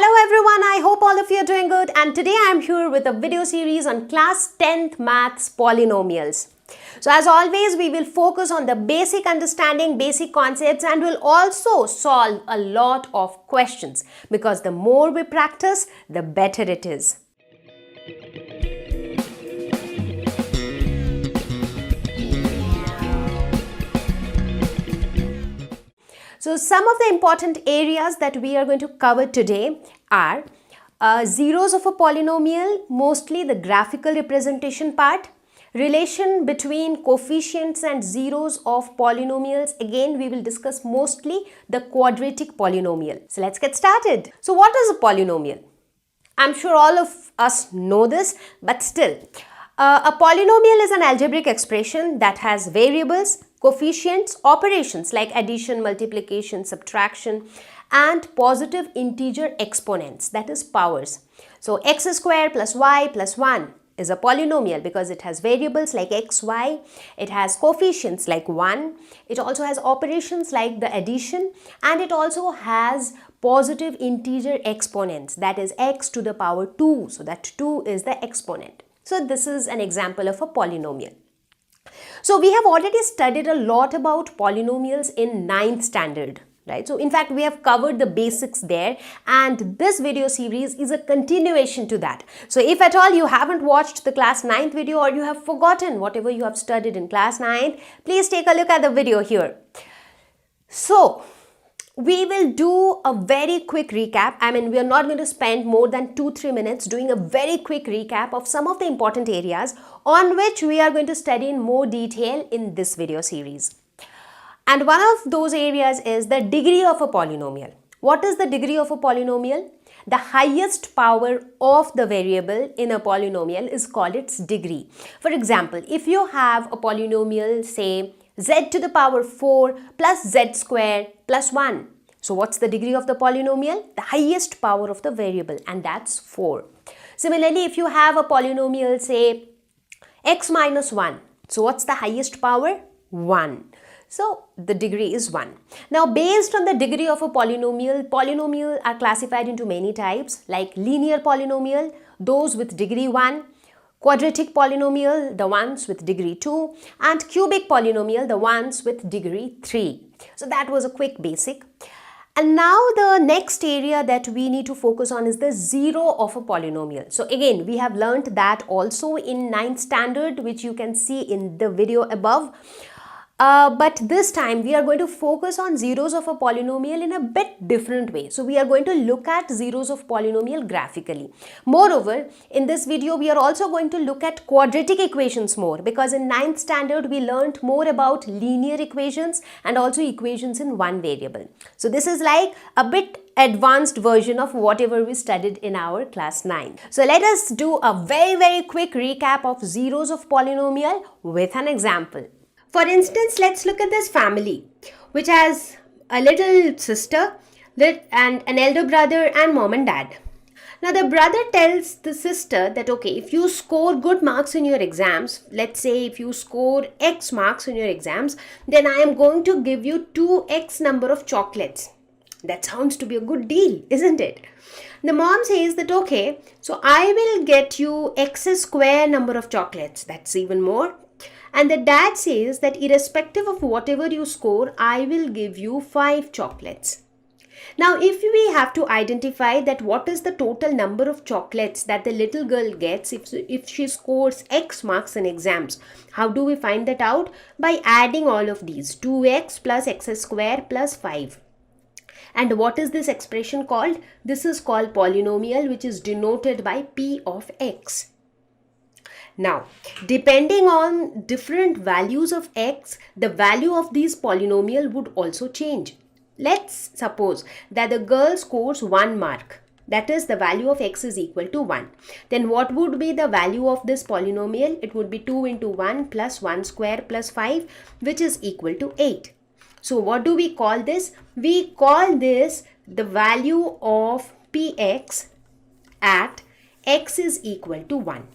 Hello everyone, I hope all of you are doing good, and today I am here with a video series on class 10th maths polynomials. So as always, we will focus on the basic understanding, basic concepts, and will also solve a lot of questions because the more we practice, the better it is. So some of the important areas that we are going to cover today are zeros of a polynomial, mostly the graphical representation part, relation between coefficients and zeros of polynomials. Again, we will discuss mostly the quadratic polynomial. So let's get started. So what is a polynomial? I'm sure all of us know this, but still. A polynomial is an algebraic expression that has variables, coefficients, operations like addition, multiplication, subtraction, and positive integer exponents, that is powers. So x square plus y plus 1 is a polynomial because it has variables like x, y, it has coefficients like 1, it also has operations like the addition, and it also has positive integer exponents, that is x to the power 2, so that 2 is the exponent. So this is an example of a polynomial. So we have already studied a lot about polynomials in 9th standard, right? So in fact, we have covered the basics there, and this video series is a continuation to that. So if at all you haven't watched the class 9th video or you have forgotten whatever you have studied in class 9th, please take a look at the video here. So we will do a very quick recap. I mean, we are not going to spend more than 2-3 minutes doing a very quick recap of some of the important areas on which we are going to study in more detail in this video series. And one of those areas is the degree of a polynomial. What is the degree of a polynomial? The highest power of the variable in a polynomial is called its degree. For example, if you have a polynomial, say z to the power 4 plus z square plus 1. So what's the degree of the polynomial? The highest power of the variable, and that's 4. Similarly, if you have a polynomial, say x minus 1. So what's the highest power? 1. So the degree is 1. Now based on the degree of a polynomial, polynomials are classified into many types like linear polynomial, those with degree 1, quadratic polynomial, the ones with degree 2, and cubic polynomial, the ones with degree 3. So that was a quick basic. And now the next area that we need to focus on is the zero of a polynomial. So again, we have learned that also in 9th standard, which you can see in the video above. But this time we are going to focus on zeros of a polynomial in a bit different way. So we are going to look at zeros of polynomial graphically. Moreover, in this video we are also going to look at quadratic equations more, because in 9th standard we learned more about linear equations and also equations in one variable. So this is like a bit advanced version of whatever we studied in our class 9. So let us do a very quick recap of zeros of polynomial with an example. For instance, let's look at this family which has a little sister and an elder brother and mom and dad. Now the brother tells the sister that okay, if you score good marks in your exams, let's say if you score X marks in your exams, then I am going to give you 2x number of chocolates. That sounds to be a good deal, isn't it? The mom says that okay, so I will get you x square number of chocolates. That's even more. And the dad says that irrespective of whatever you score, I will give you 5 chocolates. Now, if we have to identify that what is the total number of chocolates that the little girl gets if she scores X marks in exams, how do we find that out? By adding all of these, 2x plus x square plus 5. And what is this expression called? This is called polynomial, which is denoted by p of x. Now, depending on different values of x, the value of these polynomial would also change. Let's suppose that the girl scores 1 mark. That is, the value of x is equal to 1. Then what would be the value of this polynomial? It would be 2 into 1 plus 1 square plus 5, which is equal to 8. So what do we call this? We call this the value of px at x is equal to 1.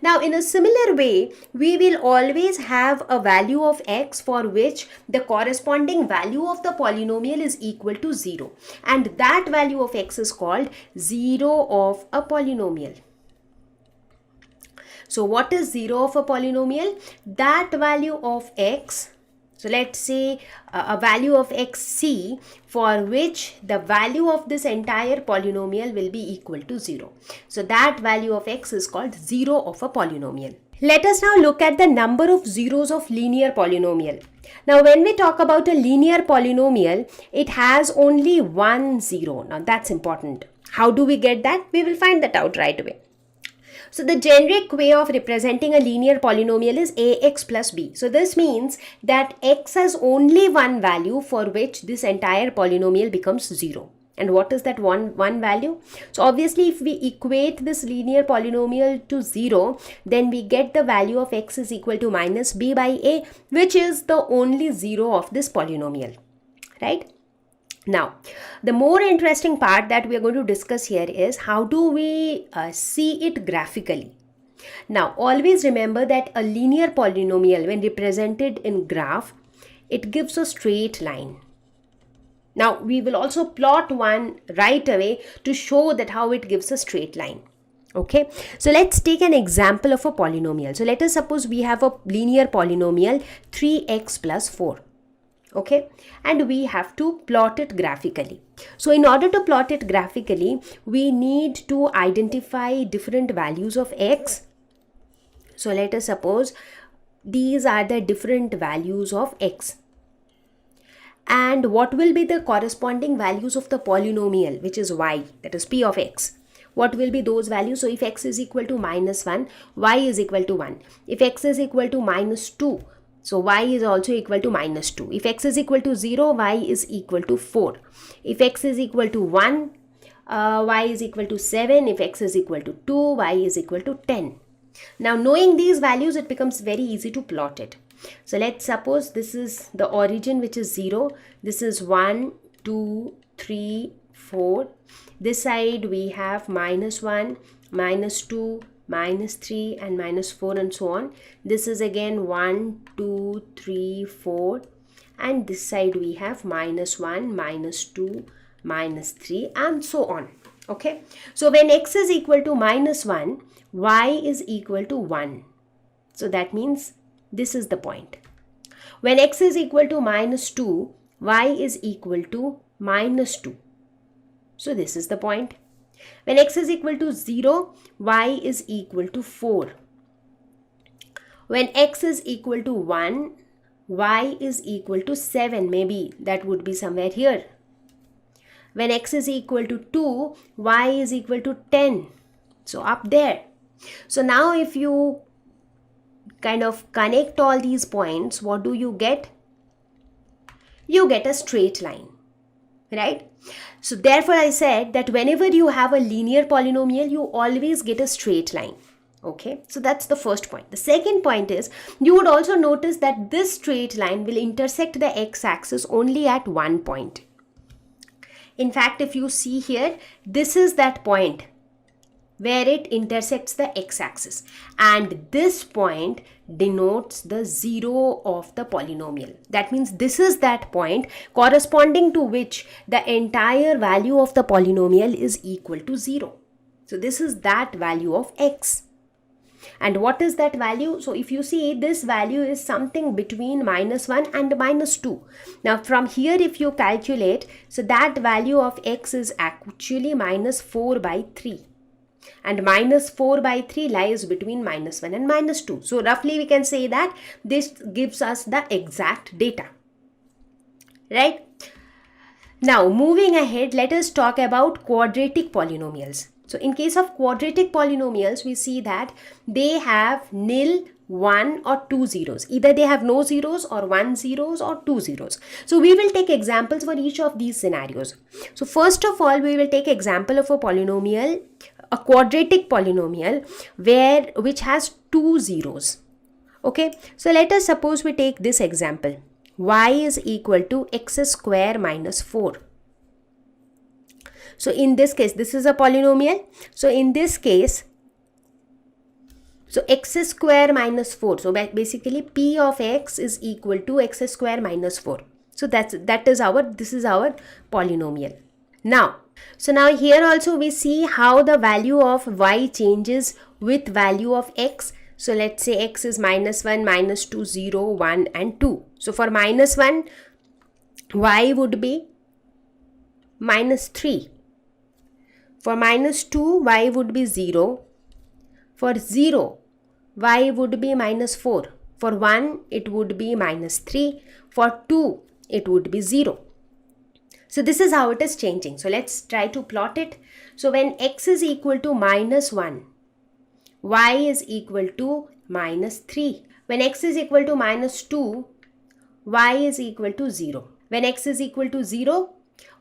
Now, in a similar way, we will always have a value of x for which the corresponding value of the polynomial is equal to 0. And that value of x is called 0 of a polynomial. So, what is 0 of a polynomial? That value of x. So, let's say a value of xc for which the value of this entire polynomial will be equal to 0. So, that value of x is called 0 of a polynomial. Let us now look at the number of zeros of linear polynomial. Now, when we talk about a linear polynomial, it has only one zero. Now, that's important. How do we get that? We will find that out right away. So the generic way of representing a linear polynomial is ax plus b. So this means that x has only one value for which this entire polynomial becomes 0. And what is that one value? So obviously if we equate this linear polynomial to 0, then we get the value of x is equal to minus b by a, which is the only 0 of this polynomial, right? Now, the more interesting part that we are going to discuss here is how do we see it graphically. Now, always remember that a linear polynomial, when represented in graph, it gives a straight line. Now, we will also plot one right away to show that how it gives a straight line. Okay, so let's take an example of a polynomial. So let us suppose we have a linear polynomial 3x plus 4. Okay, and we have to plot it graphically. So in order to plot it graphically, we need to identify different values of x. So let us suppose these are the different values of x. And what will be the corresponding values of the polynomial, which is y, that is p of x? What will be those values? So if x is equal to minus 1, y is equal to 1. If x is equal to minus 2, so y is also equal to minus 2. If x is equal to 0, y is equal to 4. If x is equal to 1, y is equal to 7. If x is equal to 2, y is equal to 10. Now knowing these values, it becomes very easy to plot it. So let's suppose this is the origin, which is 0. This is 1, 2, 3, 4. This side we have minus 1, minus 2, minus 3 and minus 4 and so on. This is again 1, 2, 3, 4, and this side we have minus 1, minus 2, minus 3 and so on. Okay, so when x is equal to minus 1, y is equal to 1. So that means this is the point. When x is equal to minus 2, y is equal to minus 2. So this is the point. When x is equal to 0, y is equal to 4. When x is equal to 1, y is equal to 7. Maybe that would be somewhere here. When x is equal to 2, y is equal to 10. So up there. So now if you kind of connect all these points, what do you get? You get a straight line, right? So therefore I said that whenever you have a linear polynomial, you always get a straight line. Okay, so that's the first point. The second point is, you would also notice that this straight line will intersect the x-axis only at one point. In fact, if you see here, this is that point where it intersects the x-axis, and this point denotes the 0 of the polynomial. That means this is that point corresponding to which the entire value of the polynomial is equal to 0. So this is that value of x. And what is that value? So if you see, this value is something between minus 1 and minus 2. Now from here if you calculate, so that value of x is actually minus 4 by 3. And minus 4 by 3 lies between minus 1 and minus 2. So roughly we can say that this gives us the exact data. Right? Now moving ahead, let us talk about quadratic polynomials. So in case of quadratic polynomials, we see that they have nil, 1 or 2 zeros. Either they have no zeros or 1 zeros or 2 zeros. So we will take examples for each of these scenarios. So first of all, we will take example of a polynomial, a quadratic polynomial which has 2 zeros. Okay, so let us suppose we take this example. Y is equal to x square minus 4. So in this case, this is a polynomial. So in this case, So x square minus 4. So basically p of x is equal to x square minus 4. So this is our polynomial. Now here also we see how the value of y changes with value of x. So let's say x is minus 1, minus 2, 0, 1 and 2. So for minus 1, y would be minus 3. For minus 2, y would be 0. For 0, y would be minus 4. For 1, it would be minus 3. For 2, it would be 0. So this is how it is changing. So let's try to plot it. So when x is equal to minus 1, y is equal to minus 3. When x is equal to minus 2, y is equal to 0. When x is equal to 0,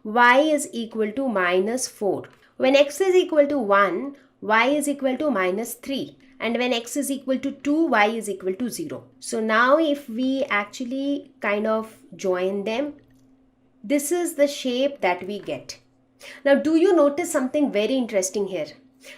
y is equal to minus 4. When x is equal to 1, y is equal to minus 3. And when x is equal to 2, y is equal to 0. So now if we actually kind of join them, this is the shape that we get. Now do you notice something very interesting here?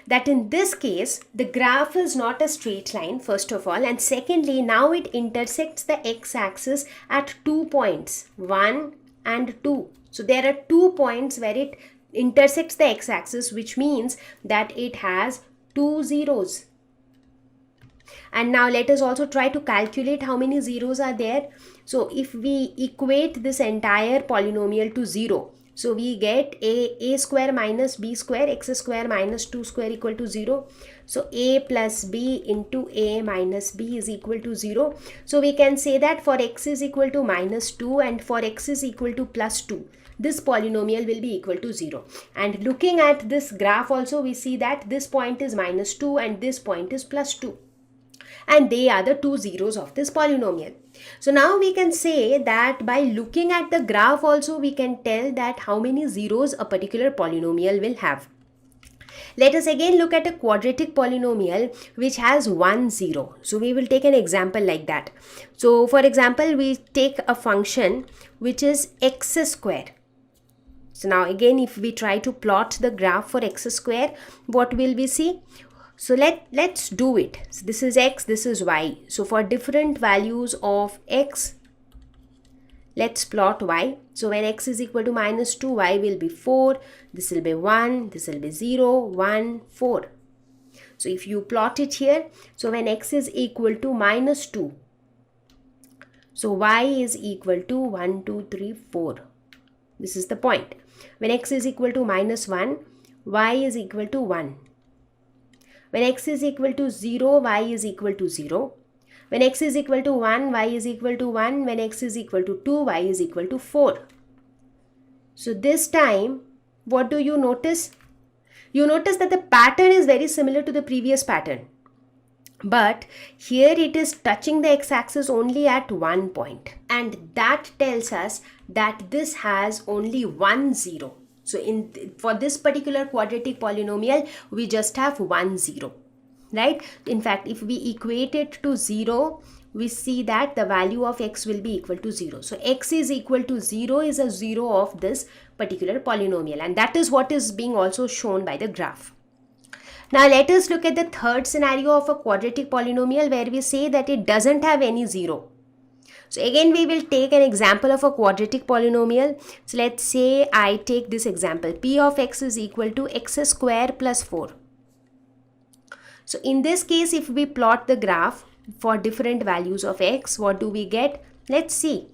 That in this case, the graph is not a straight line, first of all. And secondly, now it intersects the x-axis at 2 points, 1 and 2. So there are 2 points where it intersects the x-axis, which means that it has 2 zeros. And now let us also try to calculate how many zeros are there. So if we equate this entire polynomial to 0, so we get a square minus b square, x square minus 2 square equal to 0. So a plus b into a minus b is equal to 0. So we can say that for x is equal to minus 2 and for x is equal to plus 2, this polynomial will be equal to 0. And looking at this graph also, we see that this point is minus 2 and this point is plus 2. And they are the 2 zeros of this polynomial. So now we can say that by looking at the graph also, we can tell that how many zeros a particular polynomial will have. Let us again look at a quadratic polynomial which has 1 0. So we will take an example like that. So for example, we take a function which is x square. So now again, if we try to plot the graph for x square, what will we see? So let's do it. So this is x, this is y. So for different values of x, let's plot y. So when x is equal to minus 2, y will be 4. This will be 1, this will be 0, 1, 4. So if you plot it here, so when x is equal to minus 2, so y is equal to 1, 2, 3, 4. This is the point. When x is equal to minus 1, y is equal to 1. When x is equal to 0, y is equal to 0. When x is equal to 1, y is equal to 1. When x is equal to 2, y is equal to 4. So this time, what do you notice? You notice that the pattern is very similar to the previous pattern. But here it is touching the x-axis only at 1 point. And that tells us that this has only 1 0. So for this particular quadratic polynomial, we just have 1 0, right? In fact, if we equate it to 0, we see that the value of x will be equal to 0. So x is equal to 0 is a 0 of this particular polynomial. And that is what is being also shown by the graph. Now let us look at the third scenario of a quadratic polynomial where we say that it doesn't have any 0. So again, we will take an example of a quadratic polynomial. So let's say I take this example. P of x is equal to x square plus 4. So in this case, if we plot the graph for different values of x, what do we get? Let's see.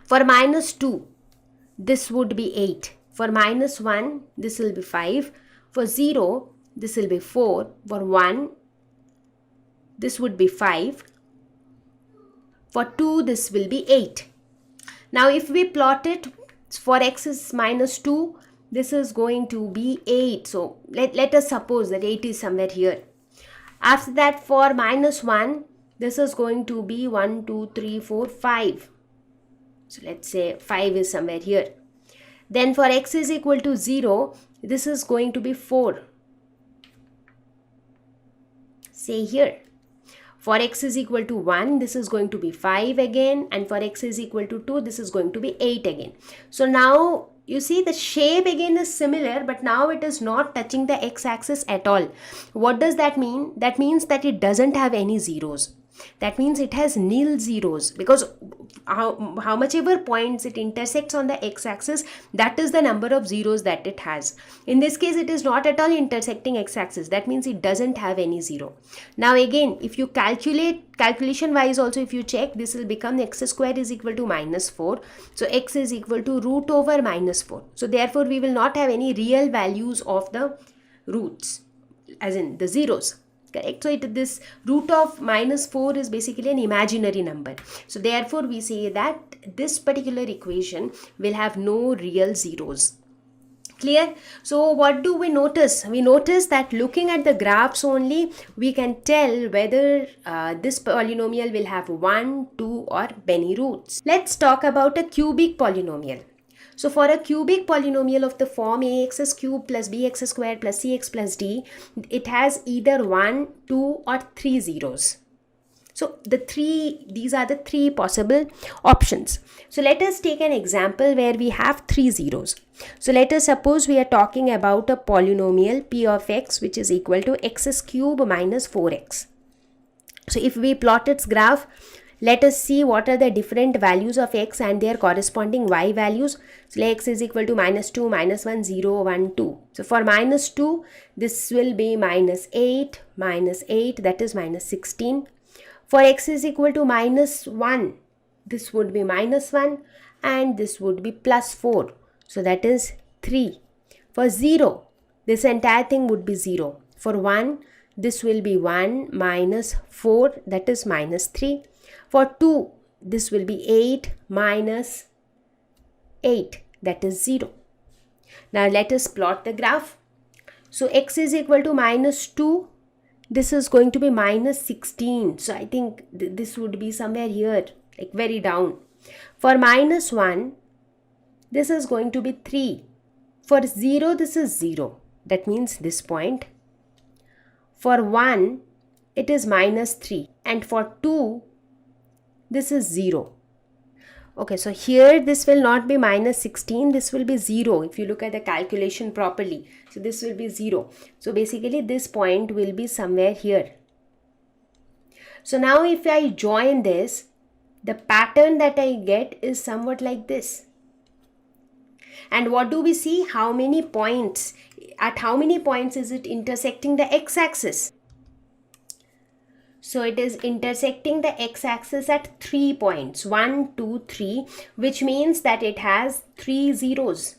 For minus 2, this would be 8. For minus 1, this will be 5. For 0, this will be 4. For 1, this would be 5. For 2, this will be 8. Now, if we plot it for x is minus 2, this is going to be 8. So, let us suppose that 8 is somewhere here. After that, for minus 1, this is going to be 1, 2, 3, 4, 5. So, let's say 5 is somewhere here. Then for x is equal to 0, this is going to be 4. Say here. For x is equal to 1, this is going to be 5 again. And for x is equal to 2, this is going to be 8 again. So now you see the shape again is similar, but now it is not touching the x-axis at all. What does that mean? That means that it doesn't have any zeros. That means it has nil zeros, because how much ever points it intersects on the x-axis, that is the number of zeros that it has. In this case, it is not at all intersecting x-axis. That means it doesn't have any zero. Now again, if you calculation wise also, if you check, this will become x square is equal to minus 4. So x is equal to root over minus 4. So therefore, we will not have any real values of the roots, as in the zeros. Correct. So this root of minus 4 is basically an imaginary number. So therefore we say that this particular equation will have no real zeros. Clear? So what do we notice? We notice that looking at the graphs only, we can tell whether this polynomial will have 1, 2 or many roots. Let's talk about a cubic polynomial. So for a cubic polynomial of the form ax cube plus bx square plus cx plus d, it has either 1, 2 or 3 zeros. So these are the three possible options. So let us take an example where we have 3 zeros. So let us suppose we are talking about a polynomial p of x, which is equal to x cube minus 4x. So if we plot its graph, let us see what are the different values of x and their corresponding y values. So x is equal to minus 2, minus 1, 0, 1, 2. So for minus 2, this will be minus 8, that is minus 16. For x is equal to minus 1, this would be minus 1 and this would be plus 4. So that is 3. For 0, this entire thing would be 0. For 1, this will be 1 minus 4, that is minus 3. For 2, this will be 8 minus 8, that is 0. Now let us plot the graph. So x is equal to minus 2. This is going to be minus 16. So I think this would be somewhere here, like very down. For minus 1, this is going to be 3. For 0, this is 0. That means this point. For 1, it is minus 3. And for 2, this is 0. Okay, so here this will not be minus 16, this will be 0 if you look at the calculation properly. So this will be 0. So basically this point will be somewhere here. So now if I join this, the pattern that I get is somewhat like this. And what do we see? How many points? At how many points is it intersecting the x-axis? So it is intersecting the x-axis at 3 points, 1, 2, 3, which means that it has 3 zeros.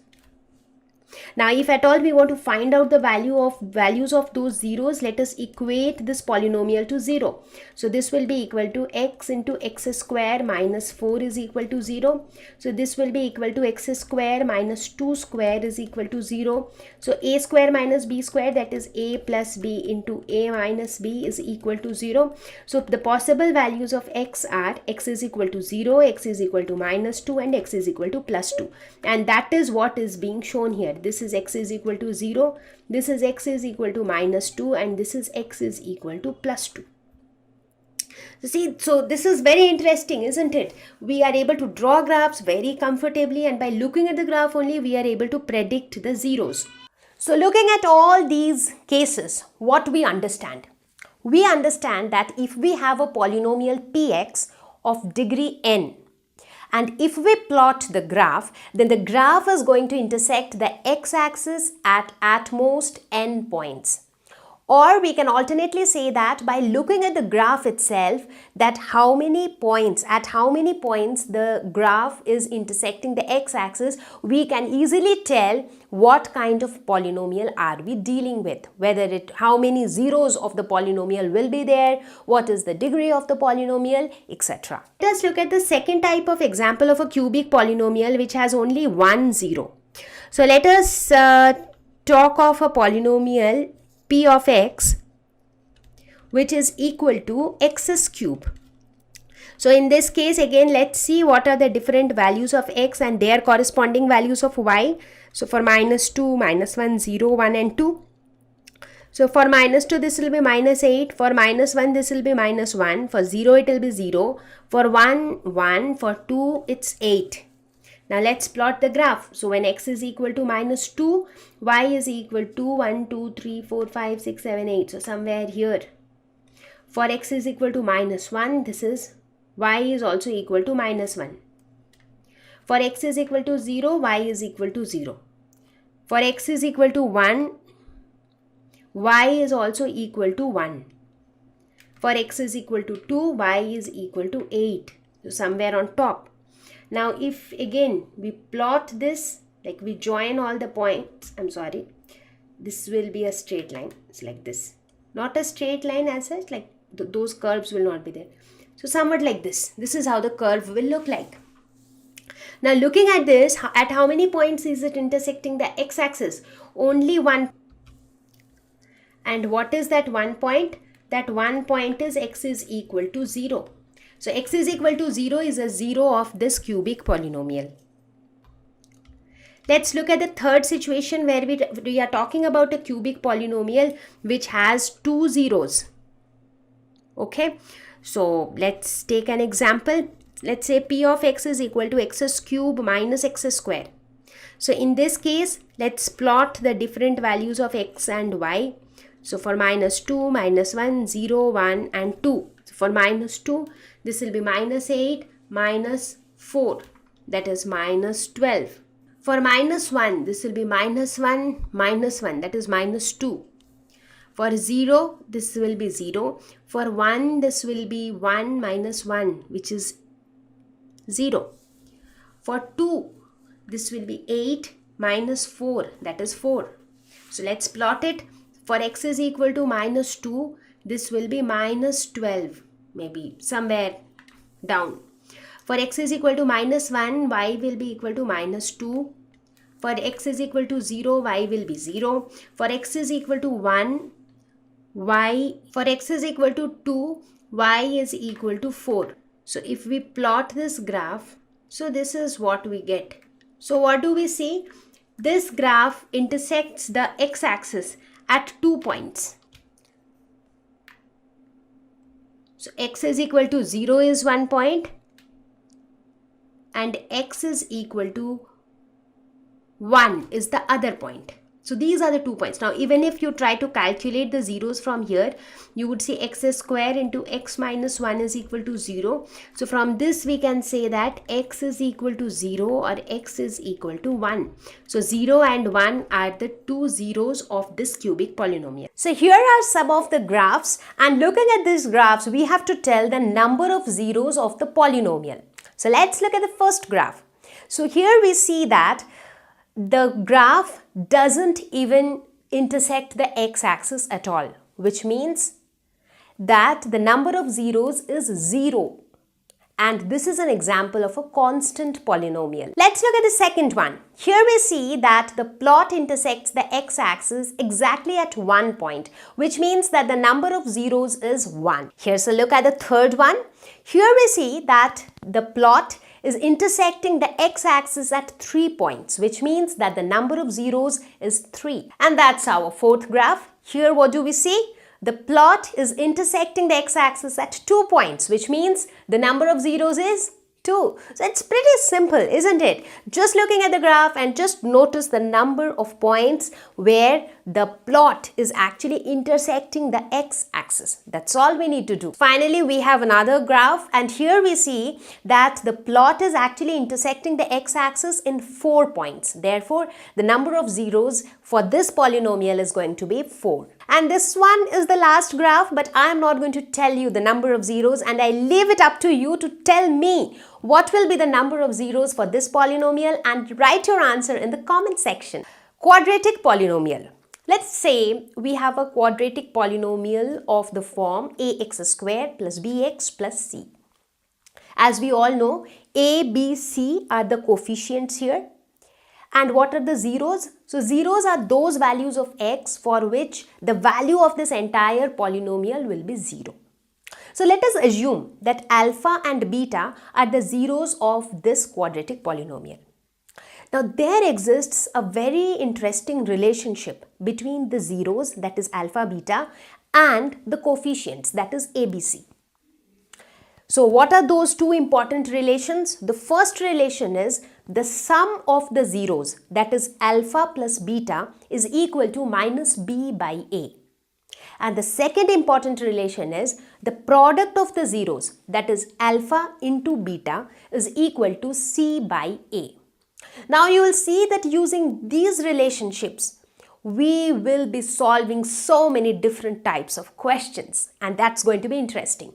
Now if at all we want to find out the values of those zeros, let us equate this polynomial to 0. So this will be equal to x into x square minus 4 is equal to 0. So this will be equal to x square minus 2 square is equal to 0. So a square minus b square, that is a plus b into a minus b is equal to 0. So the possible values of x are x is equal to 0, x is equal to minus 2 and x is equal to plus 2. And that is what is being shown here. This is x is equal to 0, this is x is equal to minus 2 and this is x is equal to plus 2. So see, so this is very interesting, isn't it? We are able to draw graphs very comfortably, and by looking at the graph only we are able to predict the zeros. So looking at all these cases, what we understand? We understand that if we have a polynomial px of degree n, and if we plot the graph, then the graph is going to intersect the x-axis at most n points. Or we can alternately say that by looking at the graph itself, that at how many points the graph is intersecting the x-axis, we can easily tell what kind of polynomial are we dealing with, how many zeros of the polynomial will be there, what is the degree of the polynomial, etc. Let us look at the second type of example of a cubic polynomial which has only one zero. So let us talk of a polynomial p of x which is equal to x cube. So in this case, again, let's see what are the different values of x and their corresponding values of y. So for minus 2, minus 1, 0, 1 and 2. So for minus 2, this will be minus 8. For minus 1, this will be minus 1. For 0, it will be 0. For 1, 1. For 2, it's 8. Now let's plot the graph. So when x is equal to minus 2, y is equal to 1, 2, 3, 4, 5, 6, 7, 8. So somewhere here. For x is equal to minus 1, this is y is also equal to minus 1. For x is equal to 0, y is equal to 0. For x is equal to 1, y is also equal to 1. For x is equal to 2, y is equal to 8. So somewhere on top. Now if again we plot this, like we join all the points, this will be a straight line. It's like this. Not a straight line as such, like those curves will not be there. So somewhat like this. This is how the curve will look like. Now looking at this, at how many points is it intersecting the x-axis? Only one. And what is that one point? That one point is x is equal to 0. So x is equal to 0 is a 0 of this cubic polynomial. Let's look at the third situation where we are talking about a cubic polynomial which has two zeros. Okay, so let's take an example. Let's say p of x is equal to x cube minus x square. So in this case, let's plot the different values of x and y. So for minus 2, minus 1, 0, 1 and 2. So for minus 2, this will be minus 8, minus 4, that is minus 12. For minus 1, this will be minus 1, that is minus 2. For 0, this will be 0. For 1, this will be 1 minus 1, which is 0. For 2, this will be 8 minus 4, that is 4. So let's plot it. For x is equal to minus 2, this will be minus 12, maybe somewhere down. For x is equal to minus 1, y will be equal to minus 2. For x is equal to 0, y will be 0. For x is equal to 1, for x is equal to 2, y is equal to 4. So if we plot this graph, so this is what we get. So what do we see? This graph intersects the x-axis at 2 points. So x is equal to 0 is one point and x is equal to 1 is the other point. So these are the 2 points. Now even if you try to calculate the zeros from here, you would say x square into x minus 1 is equal to 0. So from this we can say that x is equal to 0 or x is equal to 1. So 0 and 1 are the two zeros of this cubic polynomial. So here are some of the graphs, and looking at these graphs we have to tell the number of zeros of the polynomial. So let's look at the first graph. So here we see that the graph doesn't even intersect the x-axis at all, which means that the number of zeros is 0. And this is an example of a constant polynomial. Let's look at the second one. Here we see that the plot intersects the x-axis exactly at 1 point, which means that the number of zeros is 1. Here's a look at the third one. Here we see that the plot is intersecting the x-axis at 3 points, which means that the number of zeros is 3. And that's our fourth graph. Here what do we see? The plot is intersecting the x-axis at 2 points, which means the number of zeros is 2. So it's pretty simple, isn't it? Just looking at the graph and just notice the number of points where the plot is actually intersecting the x-axis. That's all we need to do. Finally, we have another graph, and here we see that the plot is actually intersecting the x-axis in 4 points. Therefore, the number of zeros for this polynomial is going to be 4. And this one is the last graph, but I am not going to tell you the number of zeros, and I leave it up to you to tell me what will be the number of zeros for this polynomial, and write your answer in the comment section. Quadratic polynomial. Let's say we have a quadratic polynomial of the form ax square plus bx plus c. As we all know, a, b, c are the coefficients here. And what are the zeros? So zeros are those values of x for which the value of this entire polynomial will be 0. So let us assume that alpha and beta are the zeros of this quadratic polynomial. Now there exists a very interesting relationship between the zeros, that is alpha, beta, and the coefficients, that is ABC. So what are those two important relations? The first relation is the sum of the zeros, that is alpha plus beta, is equal to minus b by a. And the second important relation is the product of the zeros, that is alpha into beta, is equal to c by a. Now you will see that using these relationships, we will be solving so many different types of questions, and that's going to be interesting.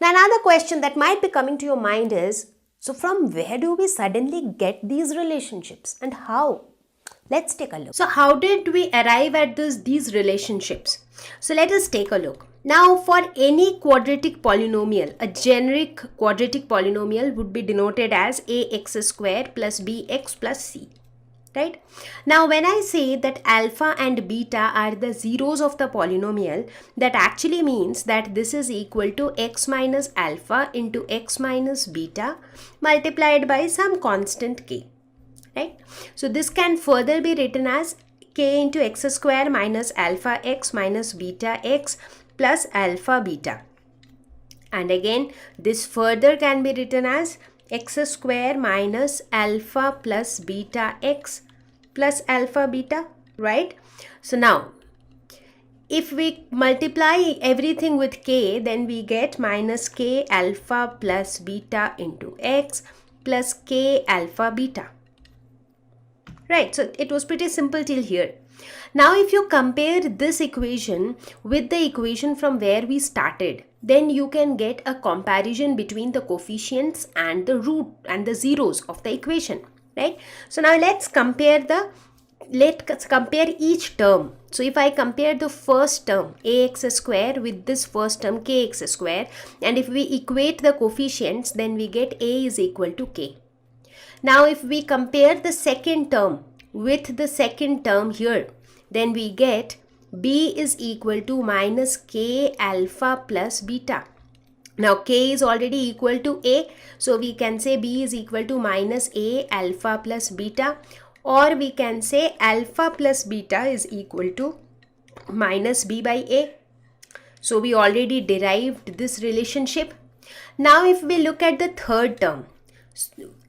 Now another question that might be coming to your mind is, so from where do we suddenly get these relationships and how? Let's take a look. So how did we arrive at these relationships? So let us take a look. Now for any quadratic polynomial, a generic quadratic polynomial would be denoted as ax square plus bx plus c. Right? Now when I say that alpha and beta are the zeros of the polynomial, that actually means that this is equal to x minus alpha into x minus beta multiplied by some constant k. Right? So this can further be written as k into x square minus alpha x minus beta x plus alpha beta. And again, this further can be written as x square minus alpha plus beta x plus alpha beta, right? So now, if we multiply everything with k, then we get minus k alpha plus beta into x plus k alpha beta. Right, so it was pretty simple till here. Now if you compare this equation with the equation from where we started, then you can get a comparison between the coefficients and the root and the zeros of the equation, right? So now let's compare each term. So if I compare the first term ax square with this first term kx square, and if we equate the coefficients, then we get a is equal to k. Now if we compare the second term with the second term here, then we get b is equal to minus k alpha plus beta. Now k is already equal to a, so we can say b is equal to minus a alpha plus beta, or we can say alpha plus beta is equal to minus b by a. So we already derived this relationship. Now if we look at the third term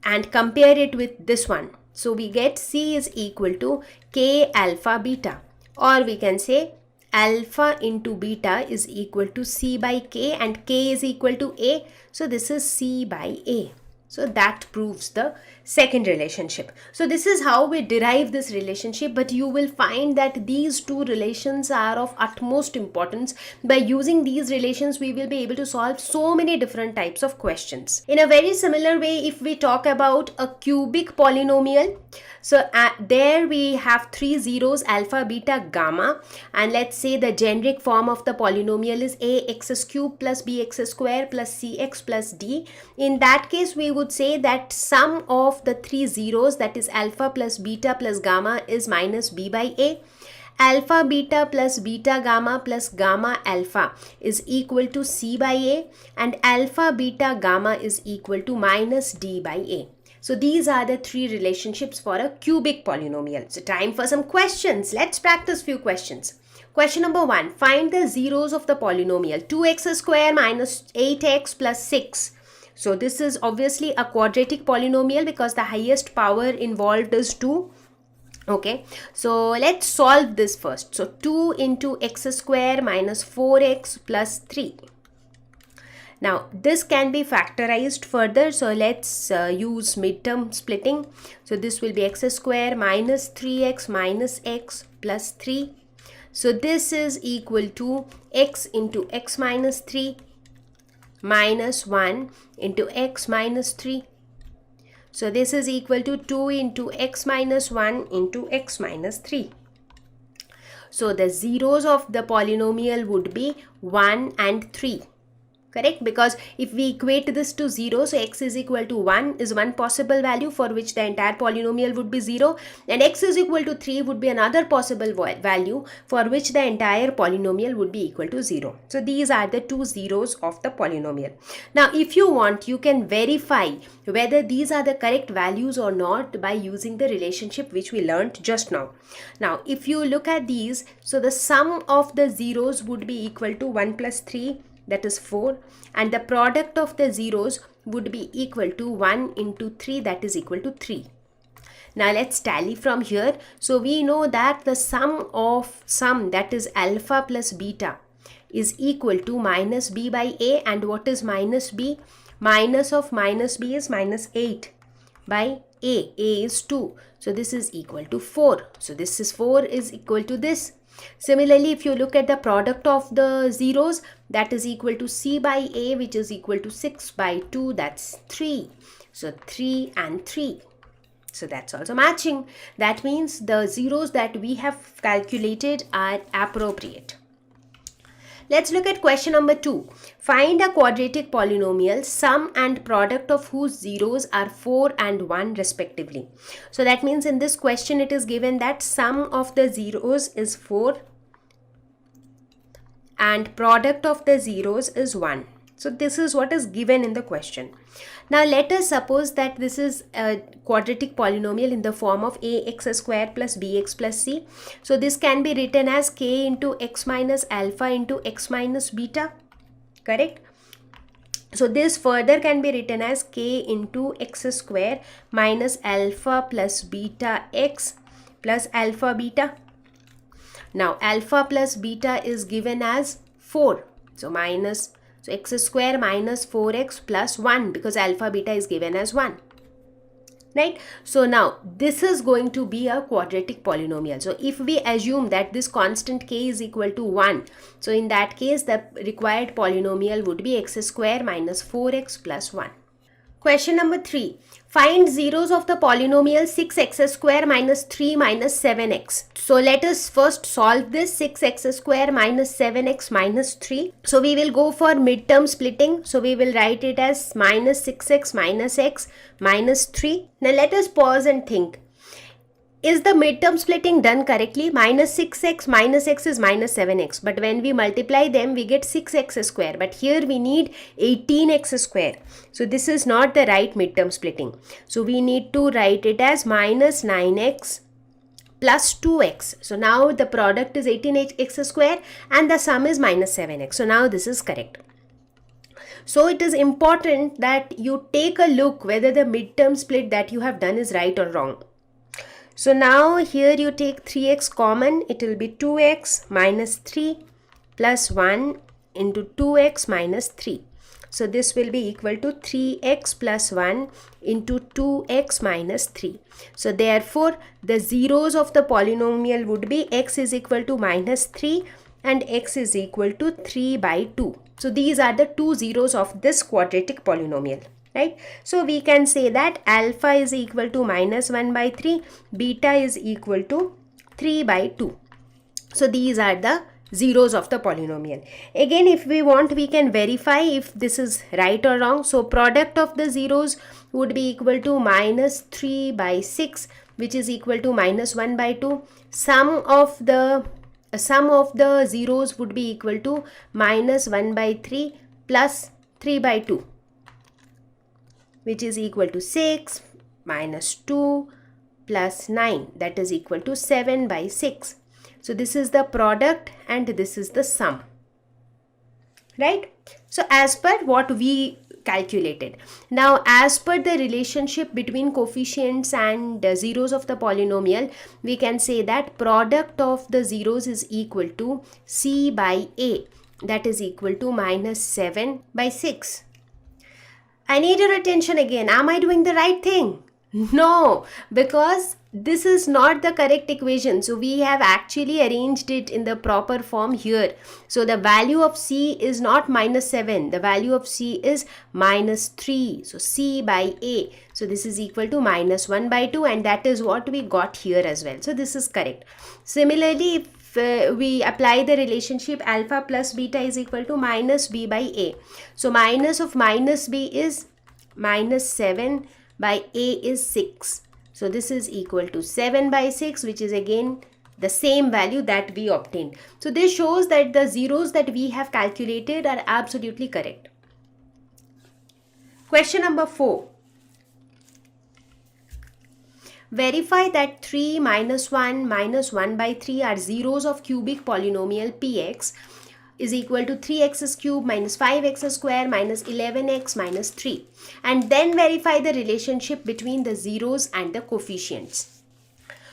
and compare it with this one, so we get c is equal to k alpha beta, or we can say alpha into beta is equal to c by k, and k is equal to a, so this is c by a. So that proves the second relationship. So this is how we derive this relationship, but you will find that these two relations are of utmost importance. By using these relations, we will be able to solve so many different types of questions. In a very similar way, if we talk about a cubic polynomial, so there we have three zeros, alpha, beta, gamma, and let's say the generic form of the polynomial is ax cube plus bx square plus cx plus d. In that case, we would say that sum of the three zeros, that is alpha plus beta plus gamma, is minus b by a. Alpha beta plus beta gamma plus gamma alpha is equal to c by a, and alpha beta gamma is equal to minus d by a. So these are the three relationships for a cubic polynomial. So time for some questions. Let's practice few questions. Question number 1. Find the zeros of the polynomial 2x square minus 8x plus 6. So this is obviously a quadratic polynomial because the highest power involved is 2. Okay, so let's solve this first. So 2 into x square minus 4x plus 3. Now this can be factorized further, so let's use midterm splitting. So this will be x square minus 3x minus x plus 3. So this is equal to x into x minus 3 minus 1 into x minus 3. So this is equal to 2 into x minus 1 into x minus 3. So the zeros of the polynomial would be 1 and 3. Correct? Because if we equate this to 0, so x is equal to 1 is one possible value for which the entire polynomial would be 0, and x is equal to 3 would be another possible value for which the entire polynomial would be equal to 0. So these are the two zeros of the polynomial. Now if you want, you can verify whether these are the correct values or not by using the relationship which we learnt just now. Now if you look at these, so the sum of the zeros would be equal to 1 plus 3, that is 4, and the product of the zeros would be equal to 1 into 3, that is equal to 3. Now let's tally from here. So we know that the sum of sum, that is alpha plus beta, is equal to minus b by a. And what is minus b? Minus of minus b is minus 8 by a. A is 2. So this is equal to 4. So this is 4 is equal to this. Similarly, if you look at the product of the zeros, that is equal to c by a, which is equal to 6 by 2, that's 3. So 3 and 3. So that's also matching. That means the zeros that we have calculated are appropriate. Let's look at question number 2. Find a quadratic polynomial, sum and product of whose zeros are 4 and 1 respectively. So that means in this question it is given that sum of the zeros is 4 and product of the zeros is 1. So this is what is given in the question. Now let us suppose that this is a quadratic polynomial in the form of ax square plus bx plus c. So this can be written as k into x minus alpha into x minus beta, correct? So this further can be written as k into x square minus alpha plus beta x plus alpha beta. Now alpha plus beta is given as 4. So x square minus 4x plus 1, because alpha beta is given as 1. Right? So now this is going to be a quadratic polynomial. So if we assume that this constant k is equal to 1, so in that case the required polynomial would be x square minus 4x plus 1. Question number 3. Find zeros of the polynomial 6x square minus 3 minus 7x. So let us first solve this. 6x square minus 7x minus 3. So we will go for midterm splitting. So we will write it as minus 6x minus x minus 3. Now let us pause and think. Is the midterm splitting done correctly? Minus 6x minus x is minus 7x. But when we multiply them, we get 6x square. But here we need 18x square. So this is not the right midterm splitting. So we need to write it as minus 9x plus 2x. So now the product is 18x square and the sum is minus 7x. So now this is correct. So it is important that you take a look whether the midterm split that you have done is right or wrong. So now here you take 3x common, it will be 2x minus 3 plus 1 into 2x minus 3. So this will be equal to 3x plus 1 into 2x minus 3. So therefore the zeros of the polynomial would be x is equal to minus 3 and x is equal to 3 by 2. So these are the two zeros of this quadratic polynomial. Right? So we can say that alpha is equal to minus 1 by 3, beta is equal to 3 by 2. So these are the zeros of the polynomial. Again, if we want, we can verify if this is right or wrong. So product of the zeros would be equal to minus 3 by 6, which is equal to minus 1 by 2. Sum of the zeros would be equal to minus 1 by 3 plus 3 by 2. Which is equal to 6 minus 2 plus 9, that is equal to 7 by 6. So this is the product and this is the sum. Right? So as per what we calculated. Now as per the relationship between coefficients and zeros of the polynomial, we can say that product of the zeros is equal to c by a, that is equal to minus 7 by 6. I need your attention again. Am I doing the right thing? No, because this is not the correct equation. So we have actually arranged it in the proper form here. So the value of c is not minus 7. The value of c is minus 3. So c by a. So this is equal to minus 1 by 2 and that is what we got here as well. So this is correct. Similarly, if we apply the relationship alpha plus beta is equal to minus b by a. So minus of minus b is minus 7 by a is 6. So this is equal to 7 by 6, which is again the same value that we obtained. So this shows that the zeros that we have calculated are absolutely correct. Question number 4. Verify that 3 minus 1 minus 1 by 3 are zeros of cubic polynomial px is equal to 3x cube minus 5x square minus 11x minus 3. And then verify the relationship between the zeros and the coefficients.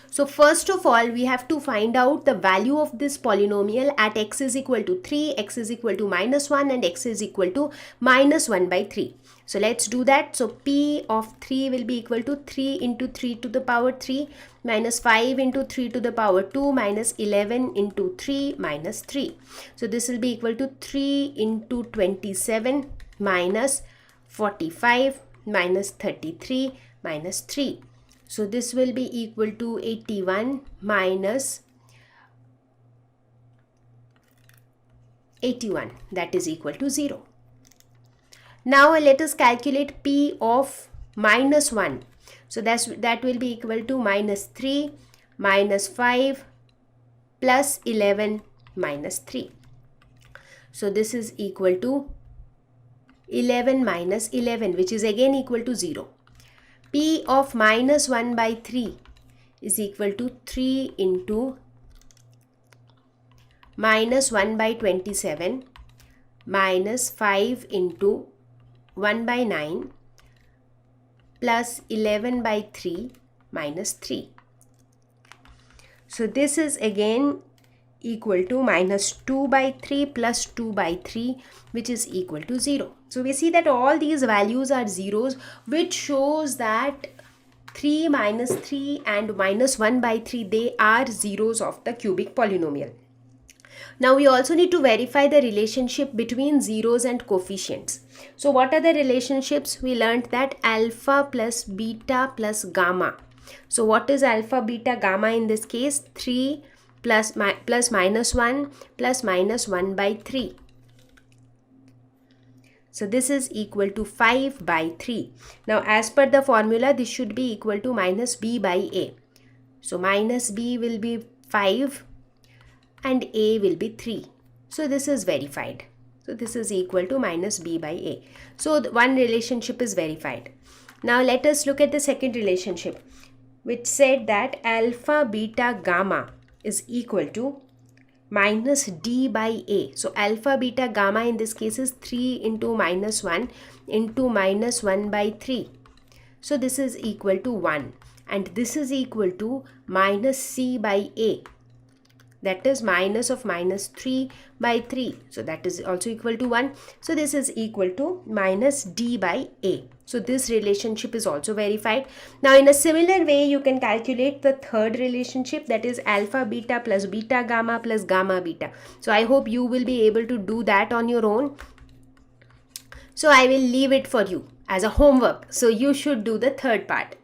So first of all, we have to find out the value of this polynomial at x is equal to 3, x is equal to minus 1 and x is equal to minus 1 by 3. So let's do that. So P of 3 will be equal to 3 into 3 to the power 3 minus 5 into 3 to the power 2 minus 11 into 3 minus 3. So this will be equal to 3 into 27 minus 45 minus 33 minus 3. So this will be equal to 81 minus 81, that is equal to 0. Now let us calculate P of minus 1. So that will be equal to minus 3 minus 5 plus 11 minus 3. So this is equal to 11 minus 11, which is again equal to 0. P of minus 1 by 3 is equal to 3 into minus 1 by 27 minus 5 into 1 by 9 plus 11 by 3 minus 3. So this is again equal to minus 2 by 3 plus 2 by 3, which is equal to 0. So we see that all these values are zeros, which shows that 3 minus 3 and minus 1 by 3, they are zeros of the cubic polynomial. Now we also need to verify the relationship between zeros and coefficients. So what are the relationships? We learned that alpha plus beta plus gamma. So what is alpha, beta, gamma in this case? 3 plus minus 1 plus minus 1 by 3. So this is equal to 5 by 3. Now as per the formula, this should be equal to minus b by a. So minus b will be 5 and a will be 3. So this is verified. So this is equal to minus b by a. So one relationship is verified. Now let us look at the second relationship, which said that alpha, beta, gamma is equal to minus d by a. So alpha, beta, gamma in this case is 3 into minus 1 into minus 1 by 3. So this is equal to 1, and this is equal to minus c by a. That is minus of minus 3 by 3. So that is also equal to 1. So this is equal to minus d by a. So this relationship is also verified. Now in a similar way, you can calculate the third relationship, that is alpha beta plus beta gamma plus gamma beta. So I hope you will be able to do that on your own. So I will leave it for you as a homework. So you should do the third part.